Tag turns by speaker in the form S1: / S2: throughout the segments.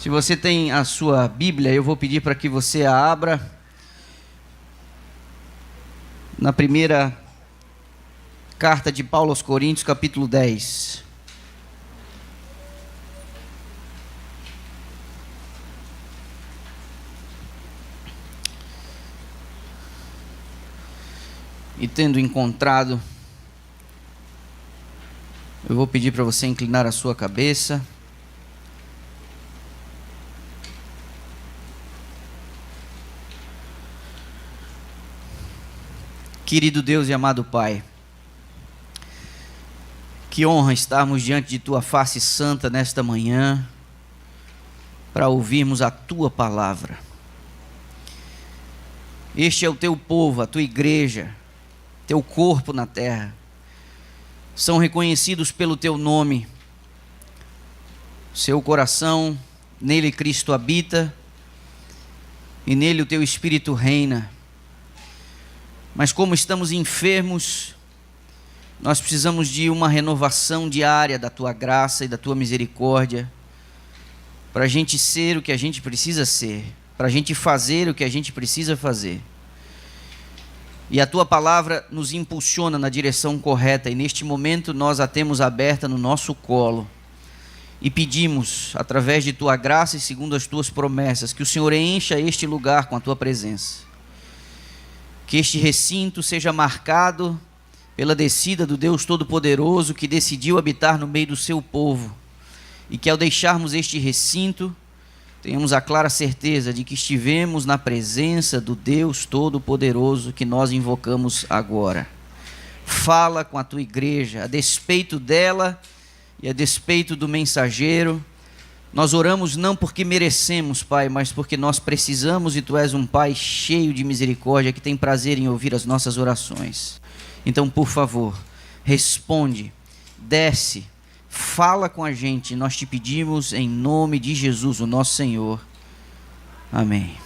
S1: Se você tem a sua Bíblia, eu vou pedir para que você a abra na primeira carta de Paulo aos Coríntios, capítulo 10. E tendo encontrado, eu vou pedir para você inclinar a sua cabeça. Querido Deus e amado Pai, que honra estarmos diante de Tua face santa nesta manhã, para ouvirmos a Tua palavra. Este é o Teu povo, a Tua igreja, Teu corpo na terra. São reconhecidos pelo Teu nome. Seu coração, nele Cristo habita, e nele o Teu Espírito reina. Mas como estamos enfermos, nós precisamos de uma renovação diária da Tua graça e da Tua misericórdia, para a gente ser o que a gente precisa ser, para a gente fazer o que a gente precisa fazer. E a Tua palavra nos impulsiona na direção correta, e neste momento nós a temos aberta no nosso colo, e pedimos, através de Tua graça e segundo as Tuas promessas, que o Senhor encha este lugar com a Tua presença. Que este recinto seja marcado pela descida do Deus Todo-Poderoso, que decidiu habitar no meio do seu povo, e que ao deixarmos este recinto, tenhamos a clara certeza de que estivemos na presença do Deus Todo-Poderoso que nós invocamos agora. Fala com a Tua igreja, a despeito dela e a despeito do mensageiro. Nós oramos não porque merecemos, Pai, mas porque nós precisamos, e Tu és um Pai cheio de misericórdia, que tem prazer em ouvir as nossas orações. Então, por favor, responde, desce, fala com a gente, nós Te pedimos em nome de Jesus, o nosso Senhor. Amém.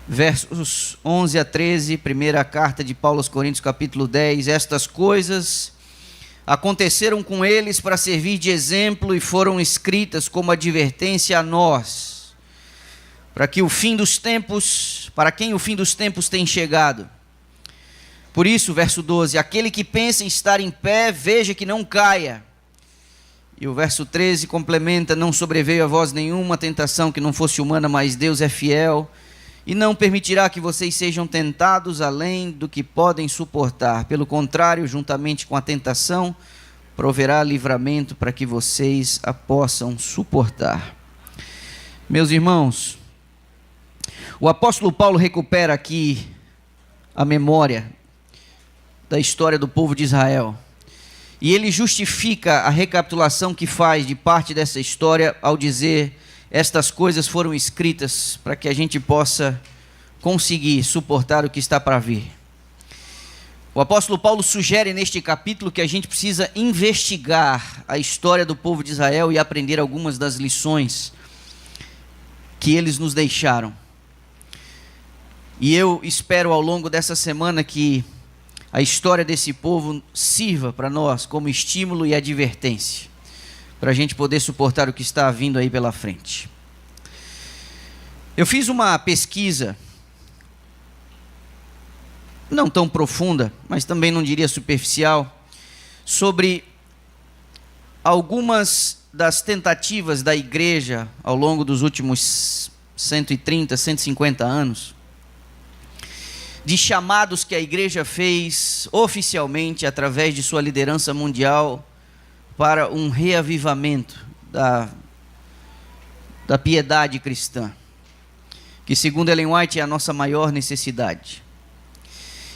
S1: Versos 11 a 13, primeira carta de Paulo aos Coríntios, capítulo 10. Estas coisas aconteceram com eles para servir de exemplo e foram escritas como advertência a nós, para quem o fim dos tempos tem chegado. Por isso, verso 12, aquele que pensa em estar em pé, veja que não caia. E o verso 13 complementa, não sobreveio a vós nenhuma tentação que não fosse humana, mas Deus é fiel, e não permitirá que vocês sejam tentados além do que podem suportar. Pelo contrário, juntamente com a tentação, proverá livramento para que vocês a possam suportar. Meus irmãos, o apóstolo Paulo recupera aqui a memória da história do povo de Israel. E ele justifica a recapitulação que faz de parte dessa história ao dizer: estas coisas foram escritas para que a gente possa conseguir suportar o que está para vir. O apóstolo Paulo sugere neste capítulo que a gente precisa investigar a história do povo de Israel e aprender algumas das lições que eles nos deixaram. E eu espero ao longo dessa semana que a história desse povo sirva para nós como estímulo e advertência, para a gente poder suportar o que está vindo aí pela frente. Eu fiz uma pesquisa, não tão profunda, mas também não diria superficial, sobre algumas das tentativas da igreja ao longo dos últimos 130, 150 anos, de chamados que a igreja fez oficialmente através de sua liderança mundial para um reavivamento da piedade cristã, que segundo Ellen White é a nossa maior necessidade.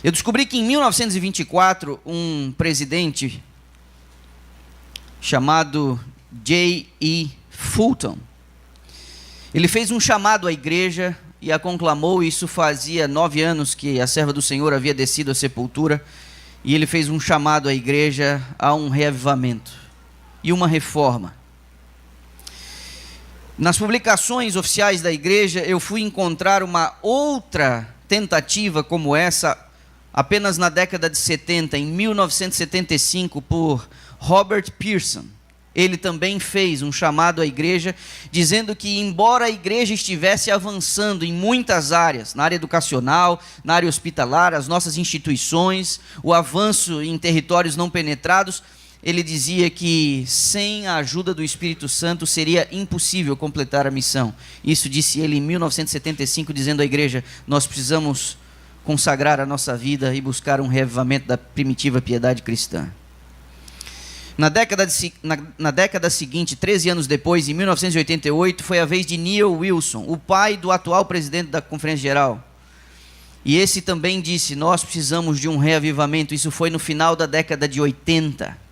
S1: Eu descobri que em 1924, um presidente chamado J.E. Fulton, ele fez um chamado à igreja e a conclamou. Isso fazia 9 anos que a serva do Senhor havia descido à sepultura, e ele fez um chamado à igreja a um reavivamento e uma reforma. Nas publicações oficiais da igreja, eu fui encontrar uma outra tentativa como essa, apenas na década de 70, em 1975, por Robert Pearson. ele também fez um chamado à igreja, dizendo que embora a igreja estivesse avançando em muitas áreas, na área educacional, na área hospitalar, as nossas instituições, o avanço em territórios não penetrados, ele dizia que sem a ajuda do Espírito Santo seria impossível completar a missão. Isso disse ele em 1975, dizendo à igreja: nós precisamos consagrar a nossa vida e buscar um reavivamento da primitiva piedade cristã. Na década seguinte, 13 anos depois, em 1988, foi a vez de Neil Wilson, o pai do atual presidente da Conferência Geral. E esse também disse: nós precisamos de um reavivamento. Isso foi no final da década de 80.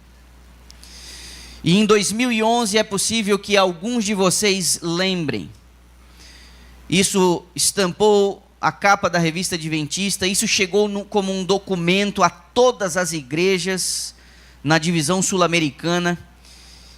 S1: E em 2011 é possível que alguns de vocês lembrem. Isso estampou a capa da revista Adventista, isso chegou como um documento a todas as igrejas na divisão sul-americana,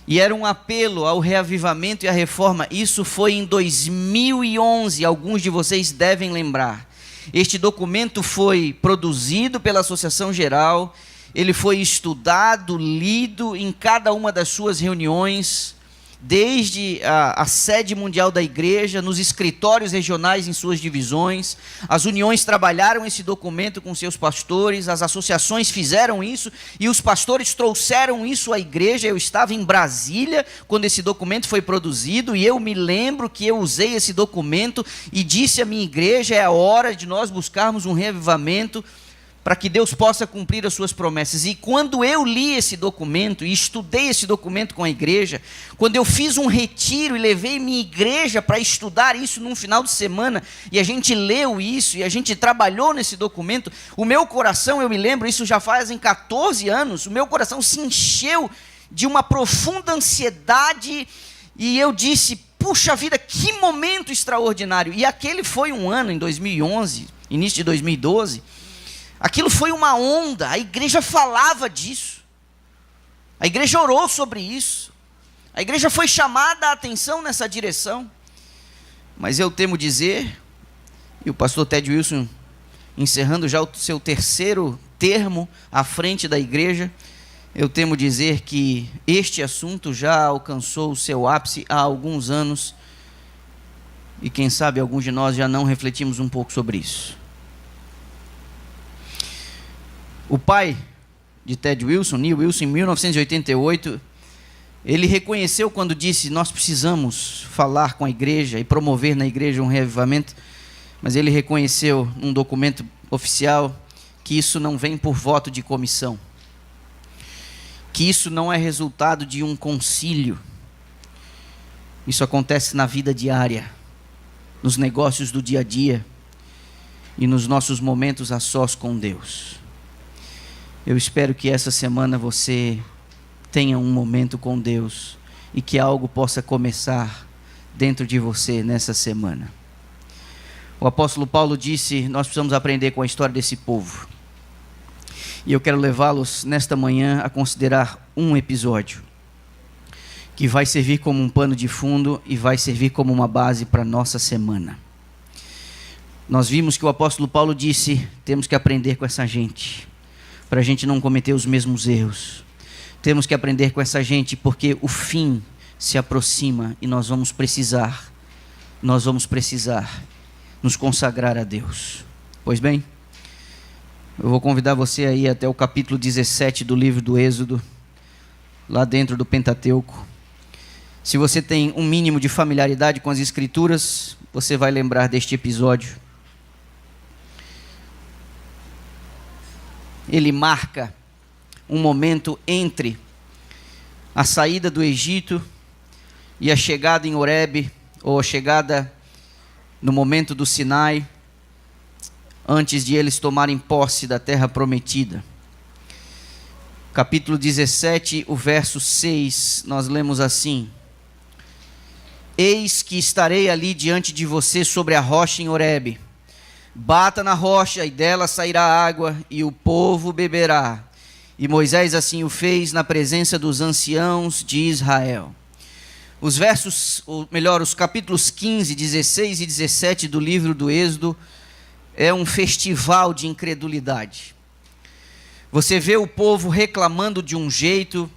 S1: e era um apelo ao reavivamento e à reforma. Isso foi em 2011, alguns de vocês devem lembrar. Este documento foi produzido pela Associação Geral, ele foi estudado, lido em cada uma das suas reuniões, desde a sede mundial da igreja, nos escritórios regionais em suas divisões. As uniões trabalharam esse documento com seus pastores, as associações fizeram isso e os pastores trouxeram isso à igreja. Eu estava em Brasília quando esse documento foi produzido e eu me lembro que eu usei esse documento e disse à minha igreja: é a hora de nós buscarmos um reavivamento para que Deus possa cumprir as suas promessas. E quando eu li esse documento e estudei esse documento com a igreja, quando eu fiz um retiro e levei minha igreja para estudar isso num final de semana, e a gente leu isso, e a gente trabalhou nesse documento, o meu coração, eu me lembro, isso já fazem 14 anos, o meu coração se encheu de uma profunda ansiedade, e eu disse: puxa vida, que momento extraordinário. E aquele foi um ano, em 2011, início de 2012, aquilo foi uma onda, a igreja falava disso, a igreja orou sobre isso, a igreja foi chamada a atenção nessa direção. Mas eu temo dizer, e o pastor Ted Wilson, encerrando já o seu terceiro termo à frente da igreja, eu temo dizer que este assunto já alcançou o seu ápice há alguns anos, e quem sabe alguns de nós já não refletimos um pouco sobre isso. O pai de Ted Wilson, Neil Wilson, em 1988, ele reconheceu quando disse: nós precisamos falar com a igreja e promover na igreja um reavivamento, mas ele reconheceu num documento oficial que isso não vem por voto de comissão, que isso não é resultado de um concílio, isso acontece na vida diária, nos negócios do dia a dia e nos nossos momentos a sós com Deus. Eu espero que essa semana você tenha um momento com Deus e que algo possa começar dentro de você nessa semana. O apóstolo Paulo disse: nós precisamos aprender com a história desse povo. E eu quero levá-los nesta manhã a considerar um episódio que vai servir como um pano de fundo e vai servir como uma base para a nossa semana. Nós vimos que o apóstolo Paulo disse: temos que aprender com essa gente, para a gente não cometer os mesmos erros. Temos que aprender com essa gente porque o fim se aproxima e nós vamos precisar nos consagrar a Deus. Pois bem, eu vou convidar você a ir até o capítulo 17 do livro do Êxodo, lá dentro do Pentateuco. Se você tem um mínimo de familiaridade com as Escrituras, você vai lembrar deste episódio. Ele marca um momento entre a saída do Egito e a chegada em Horebe, ou a chegada no momento do Sinai, antes de eles tomarem posse da terra prometida. Capítulo 17, o verso 6, nós lemos assim: eis que estarei ali diante de você sobre a rocha em Horebe. Bata na rocha e dela sairá água e o povo beberá. E Moisés assim o fez na presença dos anciãos de Israel. Os capítulos 15, 16 e 17 do livro do Êxodo é um festival de incredulidade. Você vê o povo reclamando de um jeito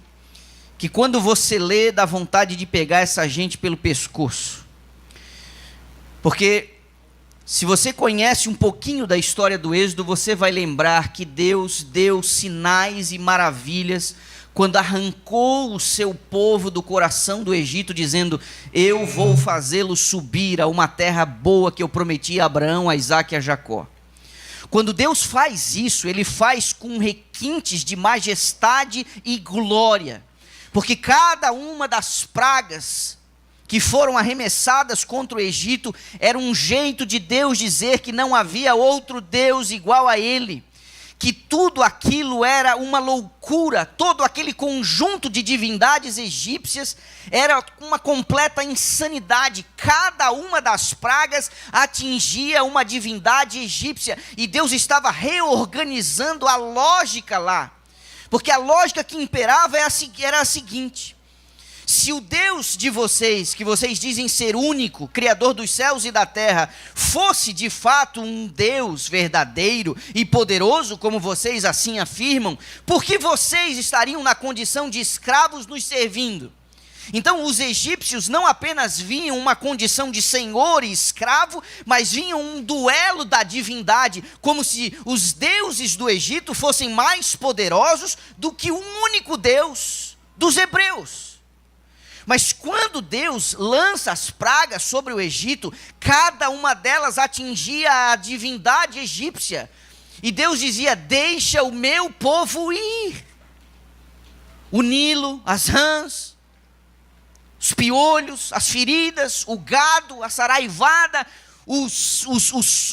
S1: que quando você lê, dá vontade de pegar essa gente pelo pescoço. Porque se você conhece um pouquinho da história do Êxodo, você vai lembrar que Deus deu sinais e maravilhas quando arrancou o seu povo do coração do Egito, dizendo: eu vou fazê-lo subir a uma terra boa que eu prometi a Abraão, a Isaque e a Jacó. Quando Deus faz isso, Ele faz com requintes de majestade e glória, porque cada uma das pragas que foram arremessadas contra o Egito era um jeito de Deus dizer que não havia outro Deus igual a Ele, que tudo aquilo era uma loucura, todo aquele conjunto de divindades egípcias era uma completa insanidade. Cada uma das pragas atingia uma divindade egípcia, e Deus estava reorganizando a lógica lá, porque a lógica que imperava era a seguinte: se o Deus de vocês, que vocês dizem ser único, Criador dos céus e da terra, fosse de fato um Deus verdadeiro e poderoso, como vocês assim afirmam, por que vocês estariam na condição de escravos nos servindo? Então os egípcios não apenas viam uma condição de senhor e escravo, mas viam um duelo da divindade, como se os deuses do Egito fossem mais poderosos do que o único Deus dos hebreus. Mas quando Deus lança as pragas sobre o Egito, cada uma delas atingia a divindade egípcia. E Deus dizia: deixa o meu povo ir. O Nilo, as rãs, os piolhos, as feridas, o gado, a saraivada,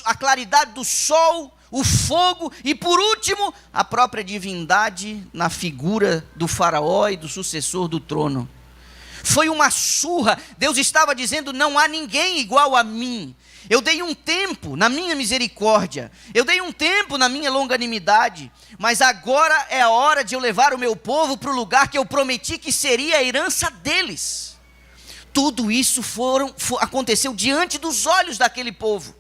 S1: a claridade do sol, o fogo e, por último, a própria divindade na figura do faraó e do sucessor do trono. Foi uma surra. Deus estava dizendo: não há ninguém igual a mim. Eu dei um tempo na minha misericórdia, eu dei um tempo na minha longanimidade, mas agora é a hora de eu levar o meu povo para o lugar que eu prometi que seria a herança deles. Tudo isso aconteceu diante dos olhos daquele povo.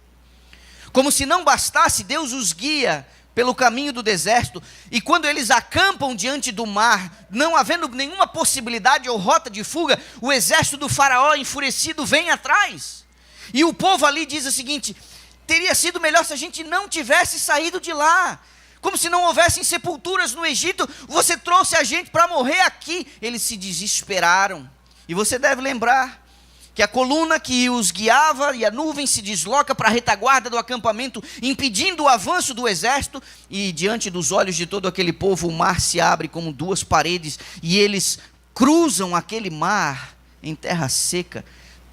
S1: Como se não bastasse, Deus os guia pelo caminho do deserto, e quando eles acampam diante do mar, não havendo nenhuma possibilidade ou rota de fuga, o exército do faraó enfurecido vem atrás, e o povo ali diz o seguinte: teria sido melhor se a gente não tivesse saído de lá, como se não houvessem sepulturas no Egito, você trouxe a gente para morrer aqui. Eles se desesperaram, e você deve lembrar que a coluna que os guiava e a nuvem se desloca para a retaguarda do acampamento, impedindo o avanço do exército, e diante dos olhos de todo aquele povo, o mar se abre como duas paredes, e eles cruzam aquele mar em terra seca.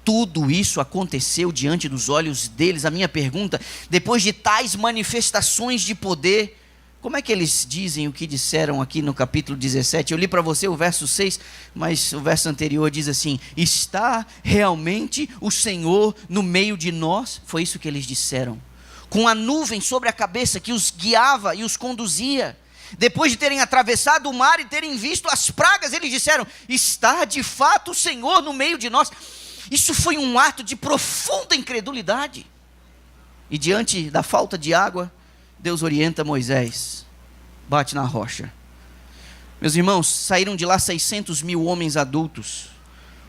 S1: Tudo isso aconteceu diante dos olhos deles. A minha pergunta: depois de tais manifestações de poder, como é que eles dizem o que disseram aqui no capítulo 17? Eu li para você o verso 6, mas o verso anterior diz assim: está realmente o Senhor no meio de nós? Foi isso que eles disseram, com a nuvem sobre a cabeça que os guiava e os conduzia. Depois de terem atravessado o mar e terem visto as pragas, eles disseram: está de fato o Senhor no meio de nós. Isso foi um ato de profunda incredulidade. E diante da falta de água, Deus orienta Moisés: bate na rocha. Meus irmãos, saíram de lá 600 mil homens adultos.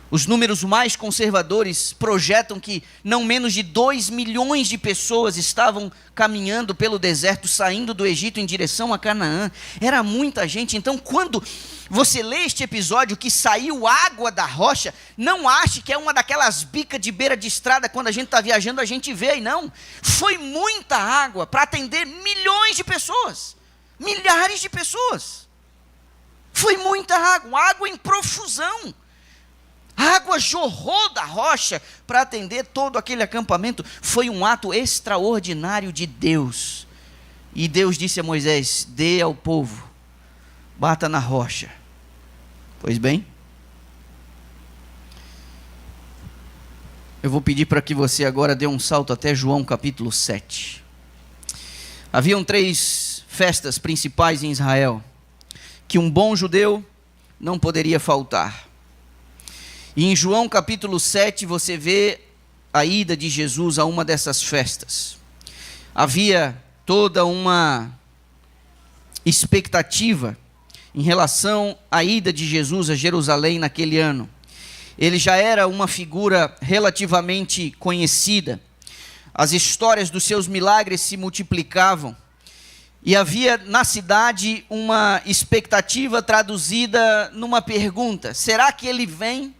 S1: Os números mais conservadores projetam que não menos de 2 milhões de pessoas estavam caminhando pelo deserto, saindo do Egito em direção a Canaã. Era muita gente. Então, quando você lê este episódio que saiu água da rocha, não ache que é uma daquelas bicas de beira de estrada, quando a gente está viajando a gente vê, e não. Foi muita água para atender milhões de pessoas, milhares de pessoas. Foi muita água, água em profusão. A água jorrou da rocha para atender todo aquele acampamento. Foi um ato extraordinário de Deus. E Deus disse a Moisés: dê ao povo, bata na rocha. Pois bem, eu vou pedir para que você agora dê um salto até João capítulo 7. Haviam 3 festas principais em Israel, que um bom judeu não poderia faltar. E em João capítulo 7 você vê a ida de Jesus a uma dessas festas. Havia toda uma expectativa em relação à ida de Jesus a Jerusalém naquele ano. Ele já era uma figura relativamente conhecida. As histórias dos seus milagres se multiplicavam. E havia na cidade uma expectativa traduzida numa pergunta: será que ele vem?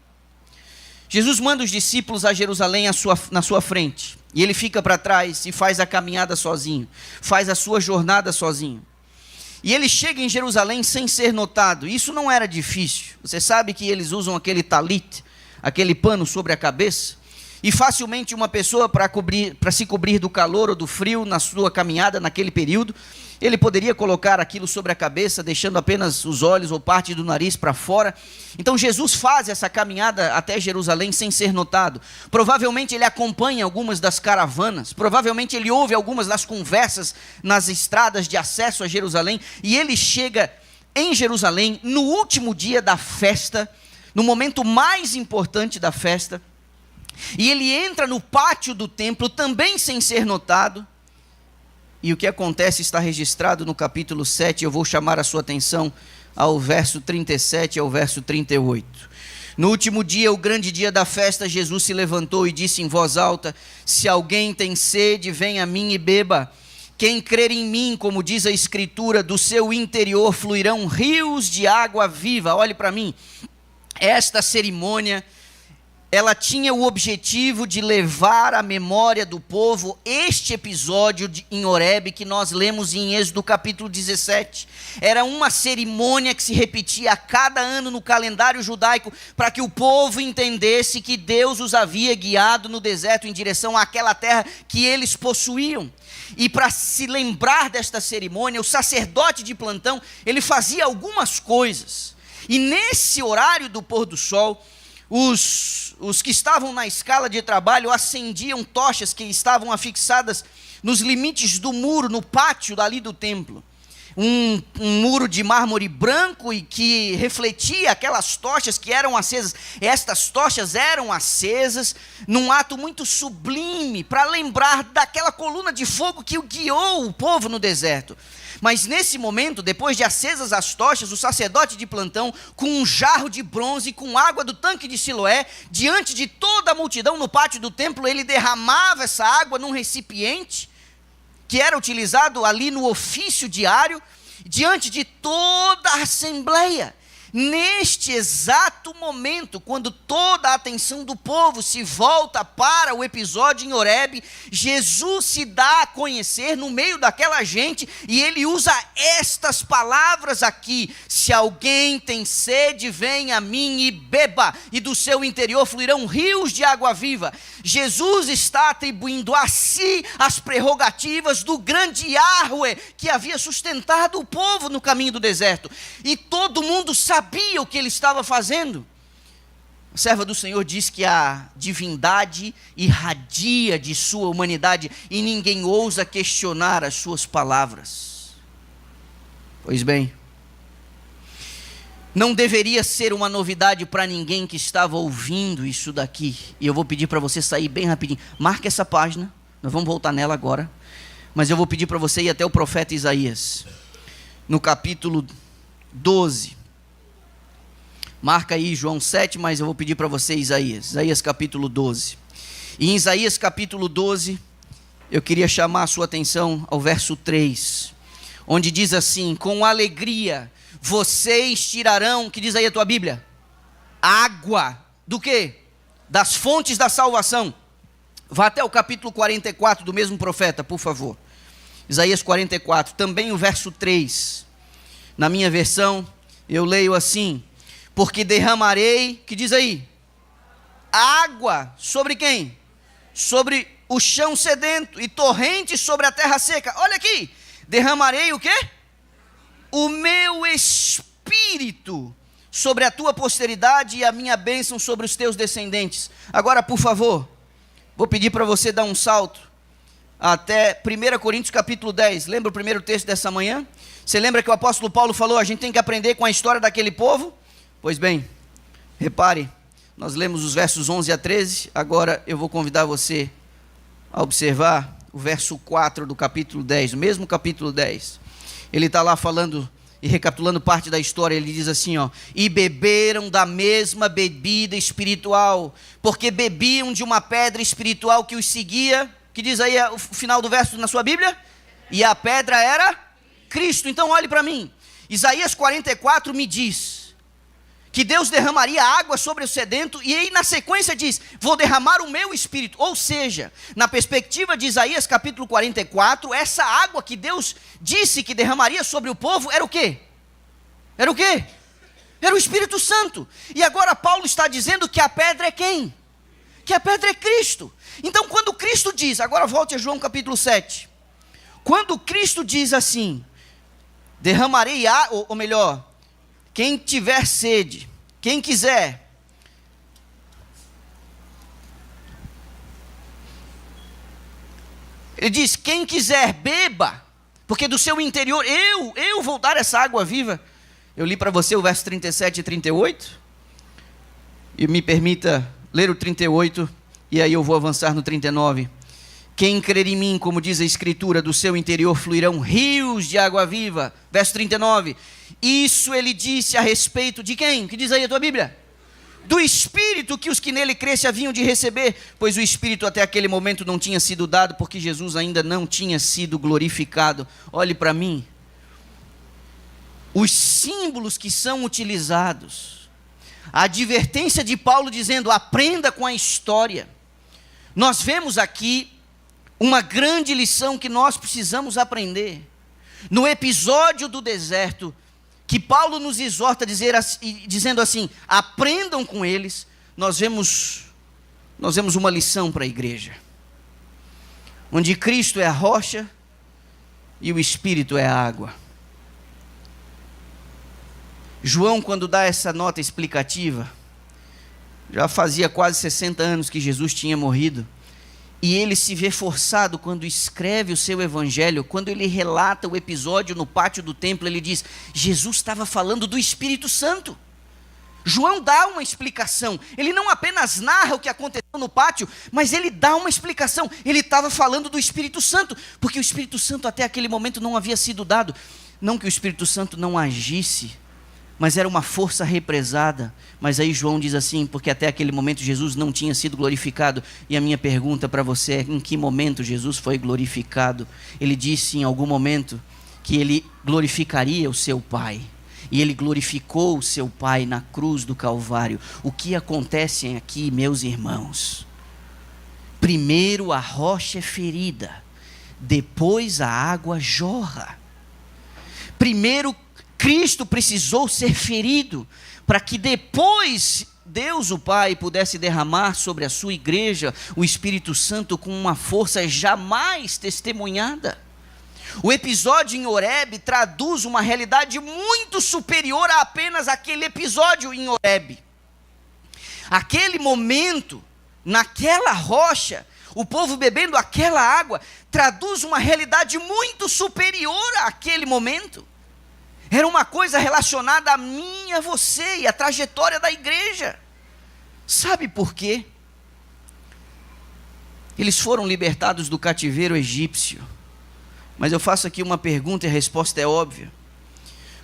S1: Jesus manda os discípulos a Jerusalém na sua frente. E ele fica para trás e faz a caminhada sozinho. Faz a sua jornada sozinho. E ele chega em Jerusalém sem ser notado. Isso não era difícil. Você sabe que eles usam aquele talit, aquele pano sobre a cabeça. E facilmente uma pessoa, para se cobrir do calor ou do frio na sua caminhada naquele período, ele poderia colocar aquilo sobre a cabeça, deixando apenas os olhos ou parte do nariz para fora. Então Jesus faz essa caminhada até Jerusalém sem ser notado. Provavelmente ele acompanha algumas das caravanas, provavelmente ele ouve algumas das conversas nas estradas de acesso a Jerusalém, e ele chega em Jerusalém no último dia da festa, no momento mais importante da festa, e ele entra no pátio do templo também sem ser notado. E o que acontece está registrado no capítulo 7, eu vou chamar a sua atenção ao verso 37 e ao verso 38. No último dia, o grande dia da festa, Jesus se levantou e disse em voz alta: se alguém tem sede, venha a mim e beba. Quem crer em mim, como diz a Escritura, do seu interior fluirão rios de água viva. Olhe para mim, esta cerimônia, ela tinha o objetivo de levar à memória do povo este episódio em Horebe que nós lemos em Êxodo capítulo 17. Era uma cerimônia que se repetia a cada ano no calendário judaico, para que o povo entendesse que Deus os havia guiado no deserto em direção àquela terra que eles possuíam. E para se lembrar desta cerimônia, o sacerdote de plantão, ele fazia algumas coisas. E nesse horário do pôr do sol, os que estavam na escala de trabalho acendiam tochas que estavam afixadas nos limites do muro, no pátio dali do templo. Um muro de mármore branco e que refletia aquelas tochas que eram acesas. Estas tochas eram acesas num ato muito sublime, para lembrar daquela coluna de fogo que guiou o povo no deserto. Mas nesse momento, depois de acesas as tochas, o sacerdote de plantão, com um jarro de bronze, com água do tanque de Siloé, diante de toda a multidão no pátio do templo, ele derramava essa água num recipiente, que era utilizado ali no ofício diário, diante de toda a assembleia. Neste exato momento, quando toda a atenção do povo se volta para o episódio em Horebe, Jesus se dá a conhecer no meio daquela gente, e ele usa estas palavras aqui: se alguém tem sede, venha a mim e beba, e do seu interior fluirão rios de água viva. Jesus está atribuindo a si as prerrogativas do grande Yahweh, que havia sustentado o povo no caminho do deserto, e todo mundo sabia o que ele estava fazendo. A serva do Senhor diz que a divindade irradia de sua humanidade e ninguém ousa questionar as suas palavras. Pois bem, não deveria ser uma novidade para ninguém que estava ouvindo isso daqui. E eu vou pedir para você sair bem rapidinho. Marque essa página, nós vamos voltar nela agora. Mas eu vou pedir para você ir até o profeta Isaías, no capítulo 12. Marca aí João 7, mas eu vou pedir para você Isaías capítulo 12. E em Isaías capítulo 12, eu queria chamar a sua atenção ao verso 3, onde diz assim: com alegria vocês tirarão, que diz aí a tua Bíblia? Água, do quê? Das fontes da salvação. Vá até o capítulo 44 do mesmo profeta, por favor. Isaías 44, também o verso 3. Na minha versão, eu leio assim: porque derramarei, que diz aí? Água sobre quem? Sobre o chão sedento, e torrentes sobre a terra seca. Olha aqui, derramarei o quê? O meu espírito sobre a tua posteridade e a minha bênção sobre os teus descendentes. Agora, por favor, vou pedir para você dar um salto até 1 Coríntios capítulo 10. Lembra o primeiro texto dessa manhã? Você lembra que o apóstolo Paulo falou: a gente tem que aprender com a história daquele povo? Pois bem, repare, nós lemos os versos 11 a 13, agora eu vou convidar você a observar o verso 4 do capítulo 10, o mesmo capítulo 10. Ele está lá falando E recapitulando parte da história, ele diz assim, ó: e beberam da mesma bebida espiritual, porque bebiam de uma pedra espiritual que os seguia. Que diz aí o final do verso na sua Bíblia? E a pedra era Cristo. Então olhe para mim, Isaías 44 me diz que Deus derramaria água sobre o sedento, e aí na sequência diz: vou derramar o meu espírito. Ou seja, na perspectiva de Isaías capítulo 44, essa água que Deus disse que derramaria sobre o povo era o quê? Era o quê? Era o Espírito Santo. E agora Paulo está dizendo que a pedra é quem? Que a pedra é Cristo. Então quando Cristo diz, agora volte a João capítulo 7, quando Cristo diz assim: derramarei água, ou melhor, quem tiver sede, quem quiser, ele diz: quem quiser beba, porque do seu interior eu vou dar essa água viva. Eu li para você o verso 37 e 38, e me permita ler o 38, e aí eu vou avançar no 39. Quem crer em mim, como diz a Escritura, do seu interior fluirão rios de água viva. Verso 39, isso ele disse a respeito de quem? Que diz aí a tua Bíblia? Do Espírito que os que nele crescem haviam de receber, pois o Espírito até aquele momento não tinha sido dado, porque Jesus ainda não tinha sido glorificado. Olhe para mim, os símbolos que são utilizados, a advertência de Paulo dizendo: aprenda com a história. Nós vemos aqui uma grande lição que nós precisamos aprender. No episódio do deserto, que Paulo nos exorta dizendo assim: aprendam com eles, nós vemos uma lição para a igreja, onde Cristo é a rocha e o Espírito é a água. João, quando dá essa nota explicativa, já fazia quase 60 anos que Jesus tinha morrido, e ele se vê forçado quando escreve o seu evangelho, quando ele relata o episódio no pátio do templo, ele diz: Jesus estava falando do Espírito Santo. João dá uma explicação, ele não apenas narra o que aconteceu no pátio, mas ele dá uma explicação. Ele estava falando do Espírito Santo, porque o Espírito Santo até aquele momento não havia sido dado. Não que o Espírito Santo não agisse, mas era uma força represada. Mas aí João diz assim, porque até aquele momento Jesus não tinha sido glorificado. E a minha pergunta para você é: em que momento Jesus foi glorificado? Ele disse em algum momento que ele glorificaria o seu Pai, e ele glorificou o seu Pai na cruz do Calvário. O que acontece aqui, meus irmãos? Primeiro a rocha é ferida, depois a água jorra. Primeiro Cristo precisou ser ferido, para que depois Deus o Pai pudesse derramar sobre a sua igreja o Espírito Santo com uma força jamais testemunhada. O episódio em Horebe traduz uma realidade muito superior a apenas aquele episódio em Horebe. Aquele momento, naquela rocha, o povo bebendo aquela água, traduz uma realidade muito superior àquele momento. Era uma coisa relacionada a mim e a você e a trajetória da igreja. Sabe por quê? Eles foram libertados do cativeiro egípcio. Mas eu faço aqui uma pergunta e a resposta é óbvia.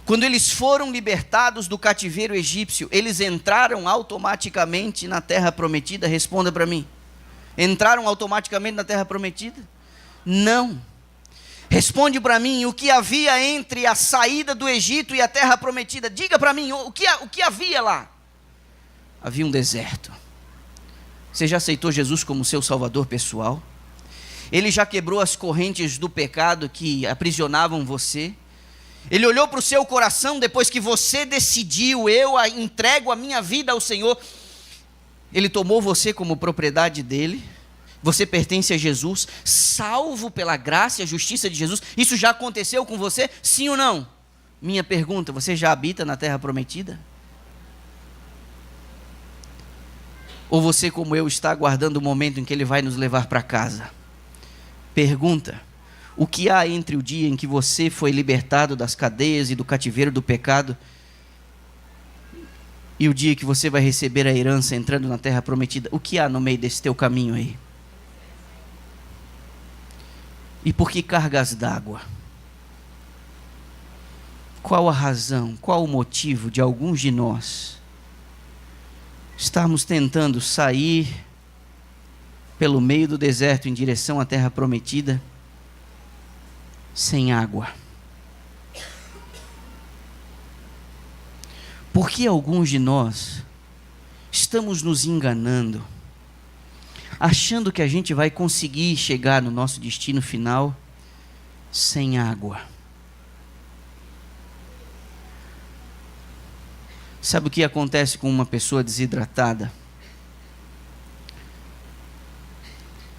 S1: Quando eles foram libertados do cativeiro egípcio, eles entraram automaticamente na terra prometida? Responda para mim. Entraram automaticamente na terra prometida? Não. Responde para mim, o que havia entre a saída do Egito e a terra prometida? Diga para mim, o que havia lá? Havia um deserto. Você já aceitou Jesus como seu salvador pessoal? Ele já quebrou as correntes do pecado que aprisionavam você? Ele olhou para o seu coração depois que você decidiu: eu entrego a minha vida ao Senhor. Ele tomou você como propriedade dele. Você pertence a Jesus, salvo pela graça e a justiça de Jesus. Isso já aconteceu com você? Sim ou não? Minha pergunta: você já habita na terra prometida? Ou você, como eu, está aguardando o momento em que Ele vai nos levar para casa? Pergunta: o que há entre o dia em que você foi libertado das cadeias e do cativeiro do pecado e o dia que você vai receber a herança entrando na terra prometida? O que há no meio desse teu caminho aí? E por que cargas d'água? qual a razão, qual o motivo de alguns de nós estarmos tentando sair pelo meio do deserto em direção à terra prometida sem água? Por que alguns de nós estamos nos enganando, achando que a gente vai conseguir chegar no nosso destino final sem água? Sabe o que acontece com uma pessoa desidratada?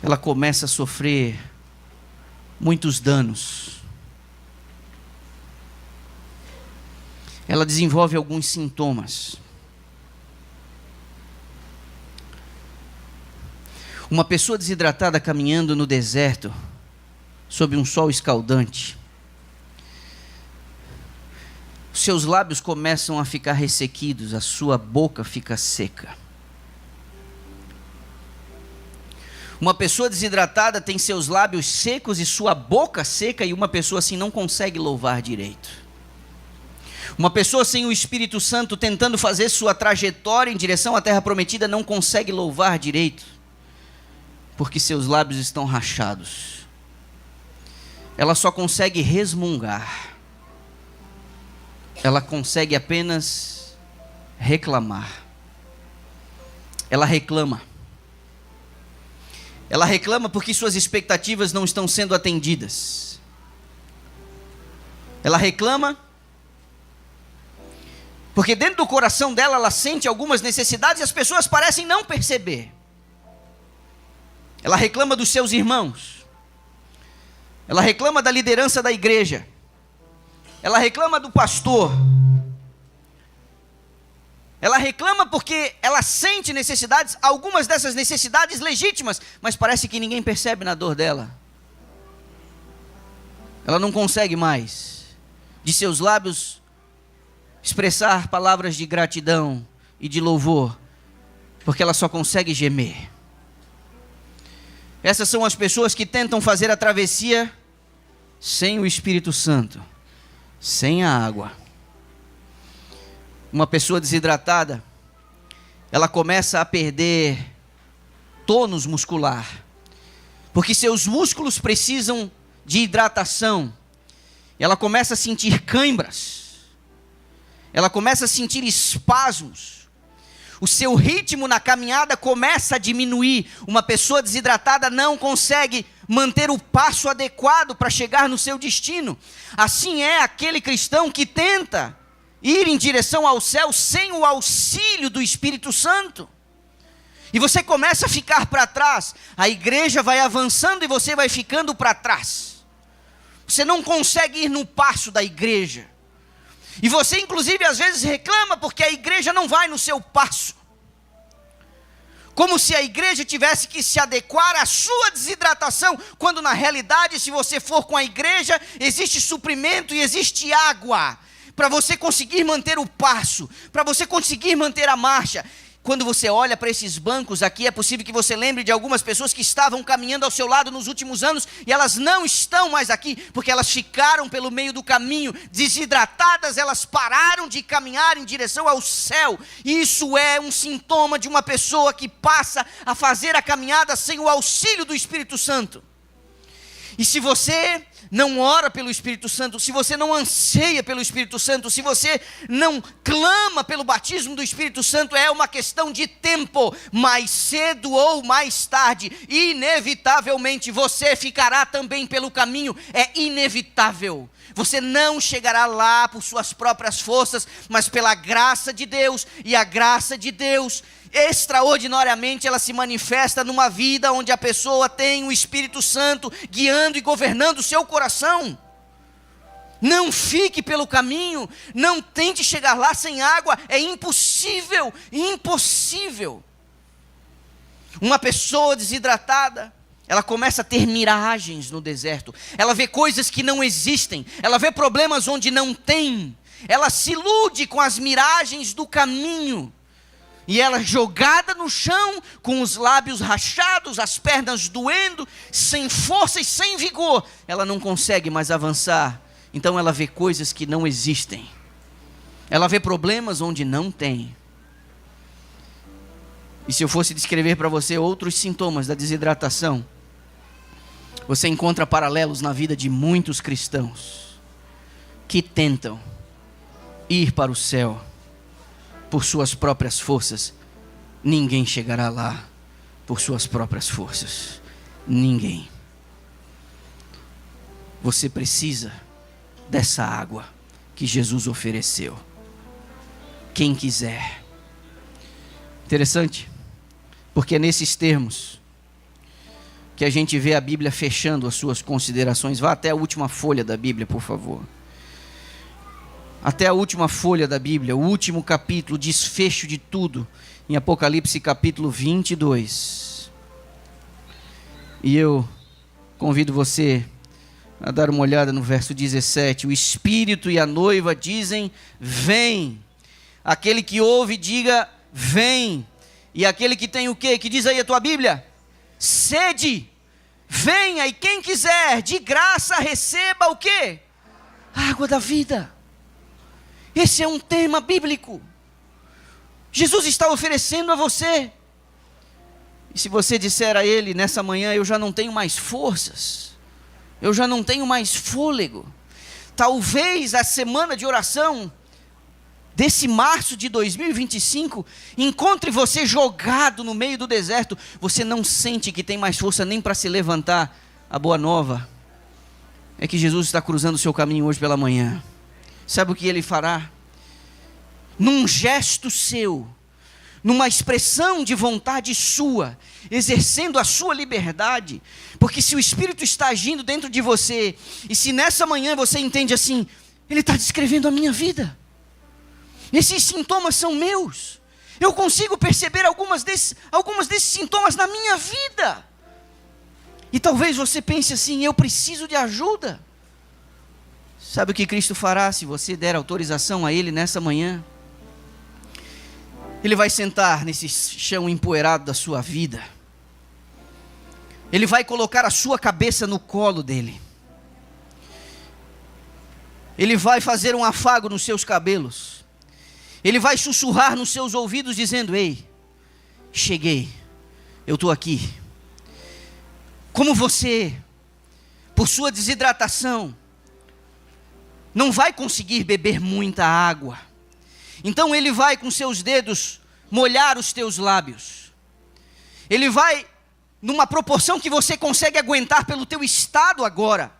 S1: Ela começa a sofrer muitos danos. Ela desenvolve alguns sintomas. Uma pessoa desidratada caminhando no deserto, sob um sol escaldante, seus lábios começam a ficar ressequidos, a sua boca fica seca. Uma pessoa desidratada tem seus lábios secos e sua boca seca, e uma pessoa assim não consegue louvar direito. Uma pessoa sem o Espírito Santo tentando fazer sua trajetória em direção à terra prometida não consegue louvar direito, porque seus lábios estão rachados. Ela só consegue resmungar. Ela consegue apenas reclamar. Ela reclama. Ela reclama porque suas expectativas não estão sendo atendidas. Ela reclama porque dentro do coração dela ela sente algumas necessidades e as pessoas parecem não perceber. Ela reclama dos seus irmãos. Ela reclama da liderança da igreja. Ela reclama do pastor. Ela reclama porque ela sente necessidades, algumas dessas necessidades legítimas, mas parece que ninguém percebe na dor dela. Ela não consegue mais, de seus lábios, expressar palavras de gratidão e de louvor, porque ela só consegue gemer. Essas são as pessoas que tentam fazer a travessia sem o Espírito Santo, sem a água. Uma pessoa desidratada, ela começa a perder tônus muscular, porque seus músculos precisam de hidratação. Ela começa a sentir cãibras, ela começa a sentir espasmos, o seu ritmo na caminhada começa a diminuir. Uma pessoa desidratada não consegue manter o passo adequado para chegar no seu destino. Assim é aquele cristão que tenta ir em direção ao céu sem o auxílio do Espírito Santo. E você começa a ficar para trás. A igreja vai avançando e você vai ficando para trás. Você não consegue ir no passo da igreja. E você inclusive às vezes reclama porque a igreja não vai no seu passo. Como se a igreja tivesse que se adequar à sua desidratação, quando na realidade, se você for com a igreja, existe suprimento e existe água para você conseguir manter o passo, para você conseguir manter a marcha. Quando você olha para esses bancos aqui, é possível que você lembre de algumas pessoas que estavam caminhando ao seu lado nos últimos anos, e elas não estão mais aqui, porque elas ficaram pelo meio do caminho, desidratadas, elas pararam de caminhar em direção ao céu. Isso é um sintoma de uma pessoa que passa a fazer a caminhada sem o auxílio do Espírito Santo. E se você não ora pelo Espírito Santo, se você não anseia pelo Espírito Santo, se você não clama pelo batismo do Espírito Santo, é uma questão de tempo. Mais cedo ou mais tarde, inevitavelmente, você ficará também pelo caminho. É inevitável. Você não chegará lá por suas próprias forças, mas pela graça de Deus. E a graça de Deus, extraordinariamente, ela se manifesta numa vida onde a pessoa tem o Espírito Santo guiando e governando o seu coração. Não fique pelo caminho, não tente chegar lá sem água, é impossível, impossível. Uma pessoa desidratada, ela começa a ter miragens no deserto, ela vê coisas que não existem, ela vê problemas onde não tem, ela se ilude com as miragens do caminho. E ela jogada no chão, com os lábios rachados, as pernas doendo, sem força e sem vigor, ela não consegue mais avançar então ela vê coisas que não existem. Ela vê problemas onde não tem. E se eu fosse descrever para você outros sintomas da desidratação, você encontra paralelos na vida de muitos cristãos que tentam ir para o céu por suas próprias forças. Ninguém chegará lá por suas próprias forças. Ninguém. Você precisa dessa água que Jesus ofereceu. Quem quiser. Interessante, porque é nesses termos que a gente vê a Bíblia fechando as suas considerações. Vá até a última folha da Bíblia, por favor. Até a última folha da Bíblia, o último capítulo, o desfecho de tudo, em Apocalipse capítulo 22. E eu convido você a dar uma olhada no verso 17. O Espírito e a noiva dizem: vem. Aquele que ouve, diga: vem. E aquele que tem o quê? Que diz aí a tua Bíblia? Sede. Venha, e quem quiser, de graça receba o quê? A água da vida. Esse é um tema bíblico. Jesus está oferecendo a você. E se você disser a Ele nessa manhã: eu já não tenho mais forças, eu já não tenho mais fôlego, talvez a semana de oração desse março de 2025 encontre você jogado no meio do deserto. Você não sente que tem mais força nem para se levantar. A boa nova é que Jesus está cruzando o seu caminho hoje pela manhã. Sabe o que Ele fará? Num gesto seu, numa expressão de vontade sua, exercendo a sua liberdade, porque se o Espírito está agindo dentro de você, e se nessa manhã você entende assim: Ele está descrevendo a minha vida, esses sintomas são meus, eu consigo perceber algumas desses sintomas na minha vida, e talvez você pense assim: eu preciso de ajuda. Sabe o que Cristo fará se você der autorização a Ele nessa manhã? Ele vai sentar nesse chão empoeirado da sua vida. Ele vai colocar a sua cabeça no colo dele. Ele vai fazer um afago nos seus cabelos. Ele vai sussurrar nos seus ouvidos dizendo: ei, cheguei, eu estou aqui. Como você, por sua desidratação, não vai conseguir beber muita água, então Ele vai com seus dedos molhar os teus lábios. Ele vai numa proporção que você consegue aguentar pelo teu estado agora.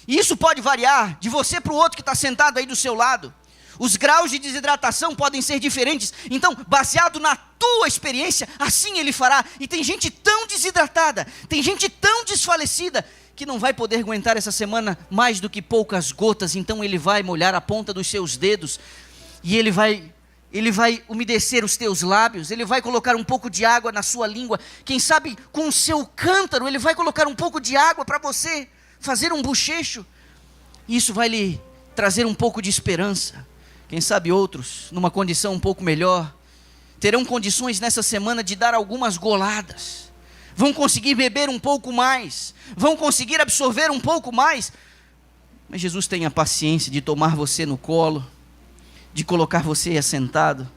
S1: E isso pode variar de você para o outro que está sentado aí do seu lado. Os graus de desidratação podem ser diferentes. Então, baseado na tua experiência, assim Ele fará. E tem gente tão desidratada, tem gente tão desfalecida, que não vai poder aguentar essa semana mais do que poucas gotas. Então Ele vai molhar a ponta dos seus dedos, e Ele vai umedecer os teus lábios. Ele vai colocar um pouco de água na sua língua. Quem sabe com o seu cântaro Ele vai colocar um pouco de água para você fazer um bochecho. Isso vai lhe trazer um pouco de esperança. Quem sabe outros, numa condição um pouco melhor, terão condições nessa semana de dar algumas goladas. Vão conseguir beber um pouco mais, vão conseguir absorver um pouco mais. Mas Jesus tem a paciência de tomar você no colo, de colocar você assentado,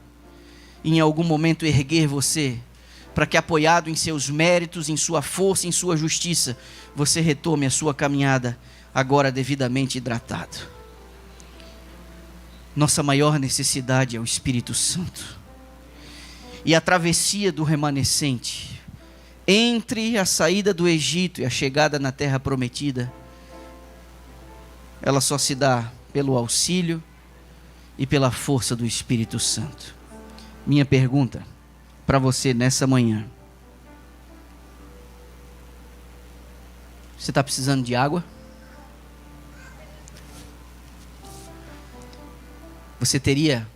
S1: e em algum momento erguer você, para que, apoiado em seus méritos, em sua força, em sua justiça, você retome a sua caminhada, agora devidamente hidratado. Nossa maior necessidade é o Espírito Santo. E a travessia do remanescente, entre a saída do Egito e a chegada na terra prometida, ela só se dá pelo auxílio e pela força do Espírito Santo. Minha pergunta para você nessa manhã: você está precisando de água? Você teria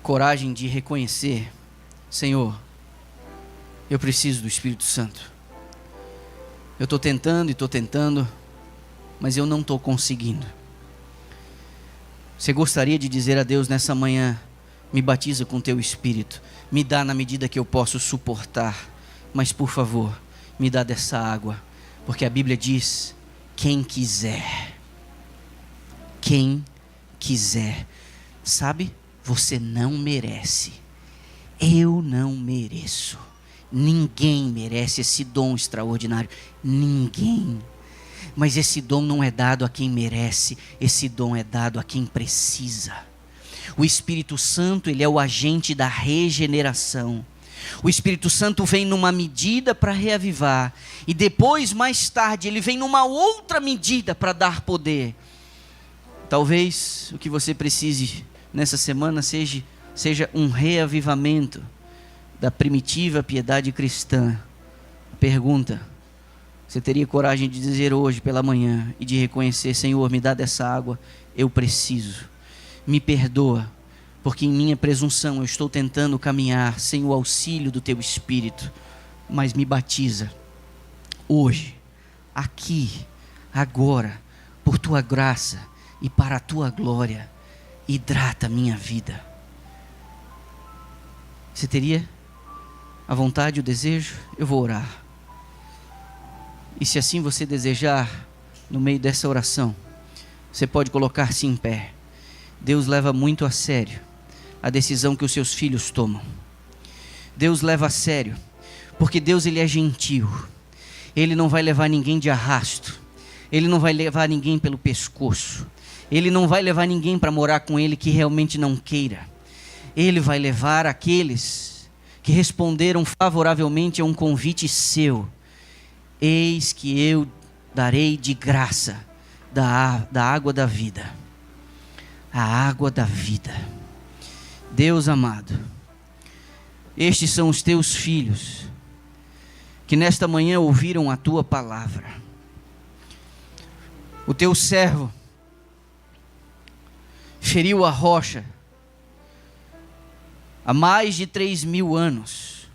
S1: coragem de reconhecer: Senhor, eu preciso do Espírito Santo. Eu estou tentando, mas eu não estou conseguindo. Você gostaria de dizer a Deus nessa manhã: me batiza com teu Espírito, me dá na medida que eu posso suportar, mas por favor, me dá dessa água, porque a Bíblia diz: quem quiser, quem quiser. Sabe? Você não merece. Eu não mereço. Ninguém merece esse dom extraordinário. Ninguém. Mas esse dom não é dado a quem merece. Esse dom é dado a quem precisa. O Espírito Santo, ele é o agente da regeneração. O Espírito Santo vem numa medida para reavivar. E depois, mais tarde, ele vem numa outra medida para dar poder. Talvez o que você precise nessa semana seja um reavivamento da primitiva piedade cristã. Pergunta: você teria coragem de dizer hoje pela manhã e de reconhecer: Senhor, me dá dessa água, eu preciso. Me perdoa, porque em minha presunção eu estou tentando caminhar sem o auxílio do Teu Espírito. Mas me batiza hoje, aqui, agora, por Tua graça e para a Tua glória. Hidrata a minha vida. Você teria a vontade, o desejo? Eu vou orar. E se assim você desejar, no meio dessa oração, você pode colocar-se em pé. Deus leva muito a sério a decisão que os seus filhos tomam. Deus leva a sério, porque Deus, ele é gentil. Ele não vai levar ninguém de arrasto. Ele não vai levar ninguém pelo pescoço. Ele não vai levar ninguém para morar com ele que realmente não queira. Ele vai levar aqueles que responderam favoravelmente a um convite seu. Eis que eu darei de graça da água da vida. A água da vida. Deus amado, estes são os teus filhos, que nesta manhã ouviram a tua palavra. O teu servo feriu a rocha há mais de 3.000 anos.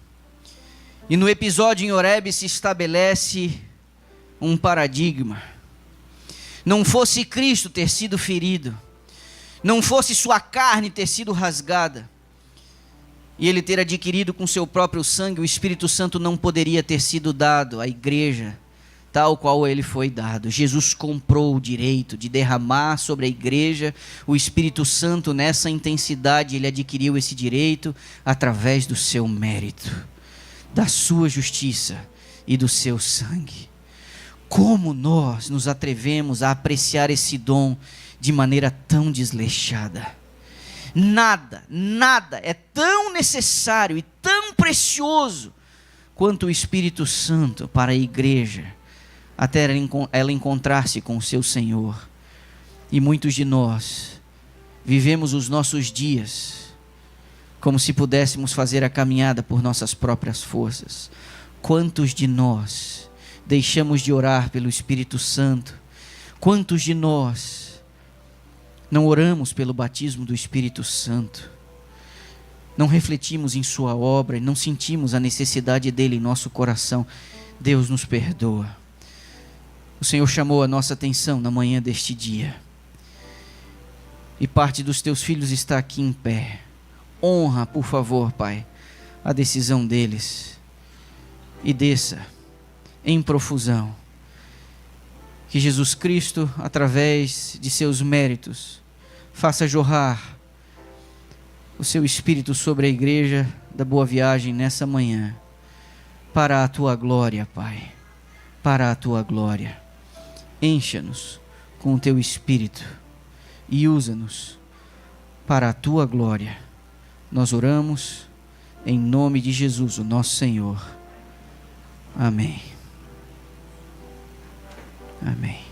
S1: E no episódio em Horebe se estabelece um paradigma. Não fosse Cristo ter sido ferido, não fosse sua carne ter sido rasgada, e ele ter adquirido com seu próprio sangue, o Espírito Santo não poderia ter sido dado à igreja, tal qual ele foi dado. Jesus comprou o direito de derramar sobre a igreja o Espírito Santo nessa intensidade. Ele adquiriu esse direito através do seu mérito, da sua justiça e do seu sangue. Como nós nos atrevemos a apreciar esse dom de maneira tão desleixada? Nada é tão necessário e tão precioso quanto o Espírito Santo para a igreja, até ela encontrar-se com o seu Senhor. E muitos de nós vivemos os nossos dias como se pudéssemos fazer a caminhada por nossas próprias forças. Quantos de nós deixamos de orar pelo Espírito Santo? Quantos de nós não oramos pelo batismo do Espírito Santo? Não refletimos em sua obra e não sentimos a necessidade dele em nosso coração? Deus nos perdoa. O Senhor chamou a nossa atenção na manhã deste dia. E parte dos teus filhos está aqui em pé. Honra, por favor, Pai, a decisão deles. E desça em profusão. Que Jesus Cristo, através de seus méritos, faça jorrar o seu Espírito sobre a igreja da Boa Viagem nessa manhã. Para a tua glória, Pai. Para a tua glória. Encha-nos com o teu Espírito e usa-nos para a tua glória. Nós oramos em nome de Jesus, o nosso Senhor. Amém. Amém.